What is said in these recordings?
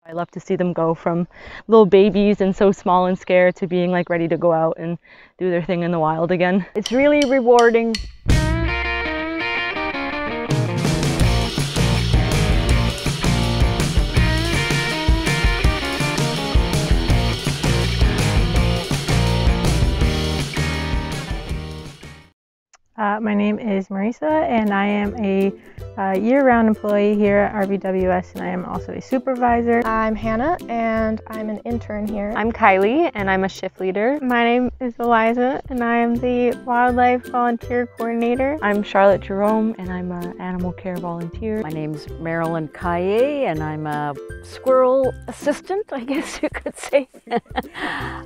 I love to see them go from little babies and so small and scared to being like ready to go out and do their thing in the wild again. It's really rewarding. My name is Marisa, and I am a year-round employee here at RVWS, and I am also a supervisor. I'm Hannah, and I'm an intern here. I'm Kylie, and I'm a shift leader. My name is Eliza, and I am the wildlife volunteer coordinator. I'm Charlotte Jerome, and I'm an animal care volunteer. My name's Marilyn Kaye, and I'm a squirrel assistant, I guess you could say.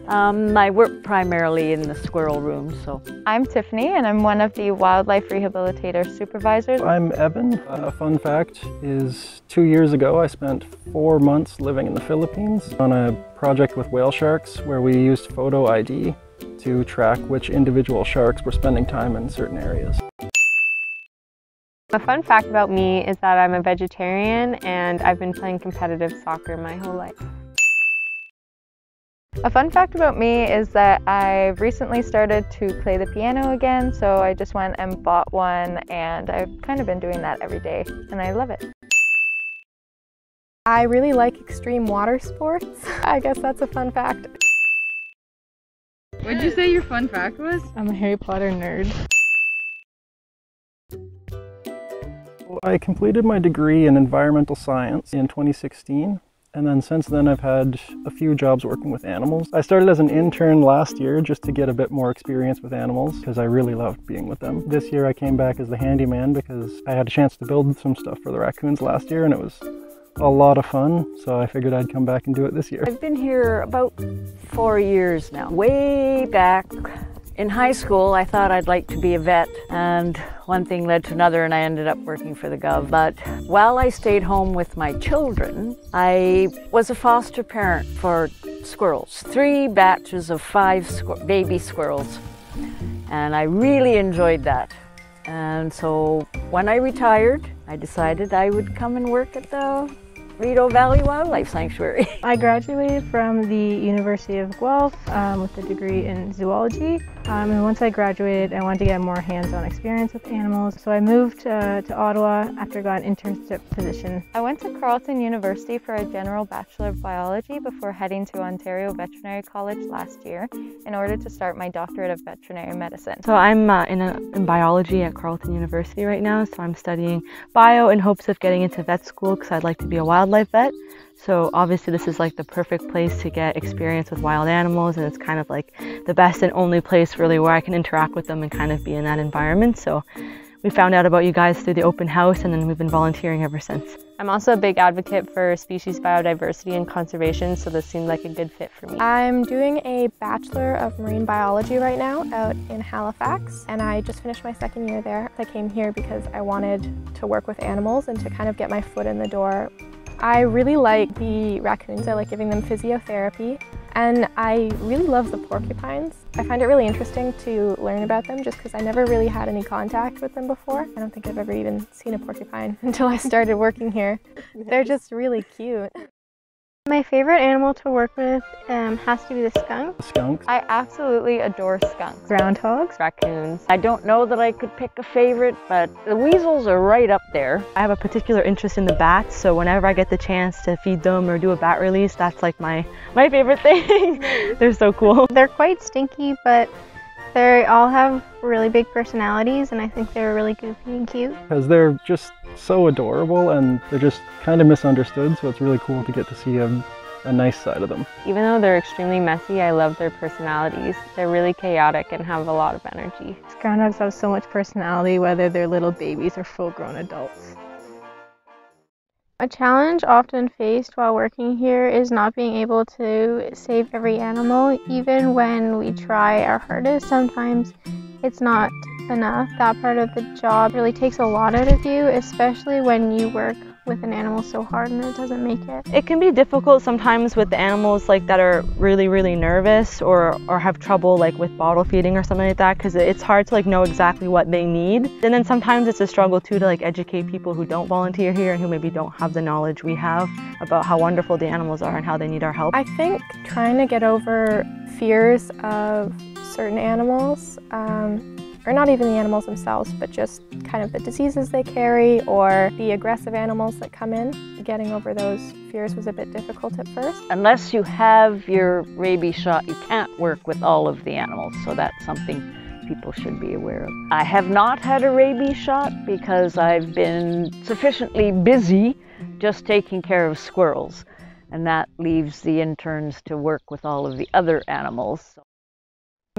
I work primarily in the squirrel room, so. I'm Tiffany, and I'm one of the wildlife rehabilitator supervisors. I'm Evan. A fun fact is 2 years ago I spent 4 months living in the Philippines on a project with whale sharks where we used photo ID to track which individual sharks were spending time in certain areas. A fun fact about me is that I'm a vegetarian and I've been playing competitive soccer my whole life. A fun fact about me is that I've recently started to play the piano again, so I just went and bought one, and I've kind of been doing that every day, and I love it. I really like extreme water sports. I guess that's a fun fact. What did you say your fun fact was? I'm a Harry Potter nerd. I completed my degree in environmental science in 2016. And then since then I've had a few jobs working with animals. I started as an intern last year just to get a bit more experience with animals because I really loved being with them. This year I came back as the handyman because I had a chance to build some stuff for the raccoons last year and it was a lot of fun, so I figured I'd come back and do it this year. I've been here about 4 years now. Way back in high school, I thought I'd like to be a vet, and one thing led to another, and I ended up working for the Gov. But while I stayed home with my children, I was a foster parent for squirrels. 3 batches of 5 baby squirrels, and I really enjoyed that. And so when I retired, I decided I would come and work at the Rideau Valley Wildlife Sanctuary. I graduated from the University of Guelph with a degree in zoology. And once I graduated, I wanted to get more hands-on experience with animals. So I moved to Ottawa after I got an internship position. I went to Carleton University for a general Bachelor of Biology before heading to Ontario Veterinary College last year in order to start my doctorate of veterinary medicine. So I'm in biology at Carleton University right now, so I'm studying bio in hopes of getting into vet school because I'd like to be a wildlife vet. So obviously this is like the perfect place to get experience with wild animals, and it's kind of like the best and only place really where I can interact with them and kind of be in that environment. So we found out about you guys through the open house, and then we've been volunteering ever since. I'm also a big advocate for species biodiversity and conservation, so this seemed like a good fit for me. I'm doing a Bachelor of Marine Biology right now out in Halifax, and I just finished my 2nd year there. I came here because I wanted to work with animals and to kind of get my foot in the door. I really like the raccoons. I like giving them physiotherapy, and I really love the porcupines. I find it really interesting to learn about them just because I never really had any contact with them before. I don't think I've ever even seen a porcupine until I started working here. They're just really cute. My favorite animal to work with has to be the skunk. Skunks. I absolutely adore skunks. Groundhogs. Raccoons. I don't know that I could pick a favorite, but the weasels are right up there. I have a particular interest in the bats, so whenever I get the chance to feed them or do a bat release, that's like my favorite thing. They're so cool. They're quite stinky, but they all have really big personalities, and I think they're really goofy and cute. Because they're just so adorable and they're just kind of misunderstood, so it's really cool to get to see a nice side of them. Even though they're extremely messy, I love their personalities. They're really chaotic and have a lot of energy. Groundhogs have so much personality, whether they're little babies or full-grown adults. A challenge often faced while working here is not being able to save every animal. Even when we try our hardest, sometimes it's not enough. That part of the job really takes a lot out of you, especially when you work with an animal so hard and it doesn't make it. It can be difficult sometimes with the animals like that are really nervous or have trouble like with bottle feeding or something like that, because it's hard to like know exactly what they need. And then sometimes it's a struggle too to like educate people who don't volunteer here and who maybe don't have the knowledge we have about how wonderful the animals are and how they need our help. I think trying to get over fears of certain animals, or not even the animals themselves, but just kind of the diseases they carry or the aggressive animals that come in. Getting over those fears was a bit difficult at first. Unless you have your rabies shot, you can't work with all of the animals, so that's something people should be aware of. I have not had a rabies shot because I've been sufficiently busy just taking care of squirrels, and that leaves the interns to work with all of the other animals.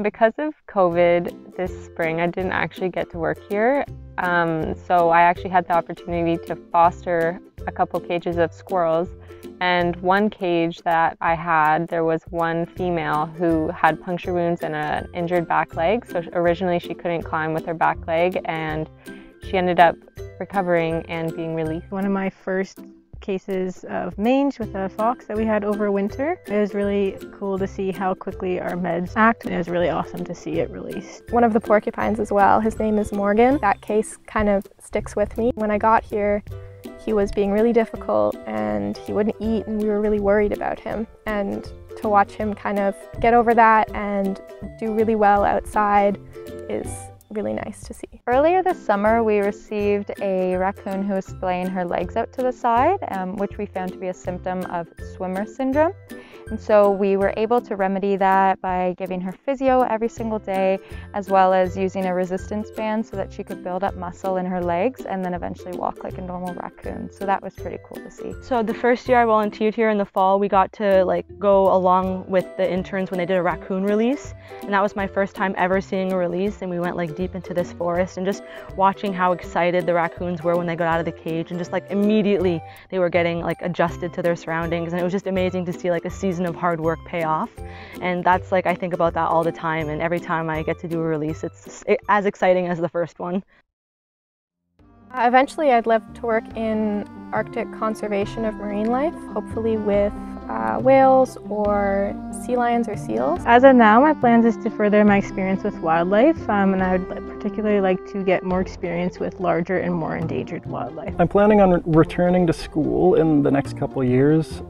Because of COVID this spring, I didn't actually get to work here. So I actually had the opportunity to foster a couple cages of squirrels. And one cage that I had, there was one female who had puncture wounds and an injured back leg. So originally she couldn't climb with her back leg, and she ended up recovering and being released. One of my first cases of mange with a fox that we had over winter. It was really cool to see how quickly our meds act, and it was really awesome to see it released. One of the porcupines as well, his name is Morgan. That case kind of sticks with me. When I got here, he was being really difficult and he wouldn't eat, and we were really worried about him. And to watch him kind of get over that and do really well outside is really nice to see. Earlier this summer, we received a raccoon who was splaying her legs out to the side, which we found to be a symptom of swimmer syndrome. And so we were able to remedy that by giving her physio every single day, as well as using a resistance band so that she could build up muscle in her legs and then eventually walk like a normal raccoon. So that was pretty cool to see. So the first year I volunteered here in the fall, we got to like go along with the interns when they did a raccoon release. And that was my first time ever seeing a release, and we went like deep into this forest and just watching how excited the raccoons were when they got out of the cage, and just like immediately they were getting like adjusted to their surroundings, and it was just amazing to see like a season of hard work pay off. And that's like, I think about that all the time, and every time I get to do a release, it's as exciting as the first one. Eventually I'd love to work in Arctic conservation of marine life, hopefully with whales or sea lions or seals. As of now, my plans is to further my experience with wildlife, and I would particularly like to get more experience with larger and more endangered wildlife. I'm planning on returning to school in the next couple of years,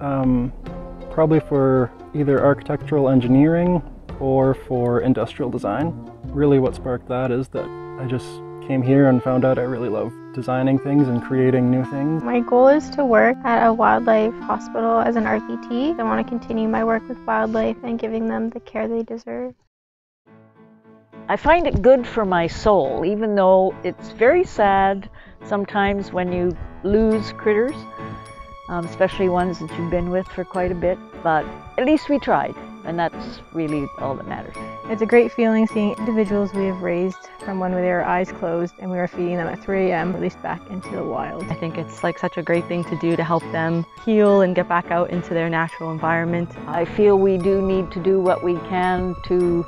probably for either architectural engineering or for industrial design. Really what sparked that is that I just came here and found out I really love designing things and creating new things. My goal is to work at a wildlife hospital as an RPT. I want to continue my work with wildlife and giving them the care they deserve. I find it good for my soul, even though it's very sad sometimes when you lose critters, especially ones that you've been with for quite a bit, but at least we tried, and that's really all that matters. It's a great feeling seeing individuals we have raised from when they were eyes closed and we were feeding them at 3 a.m. released back into the wild. I think it's like such a great thing to do to help them heal and get back out into their natural environment. I feel we do need to do what we can to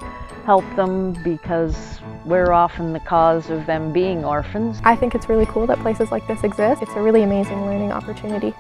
help them because we're often the cause of them being orphans. I think it's really cool that places like this exist. It's a really amazing learning opportunity.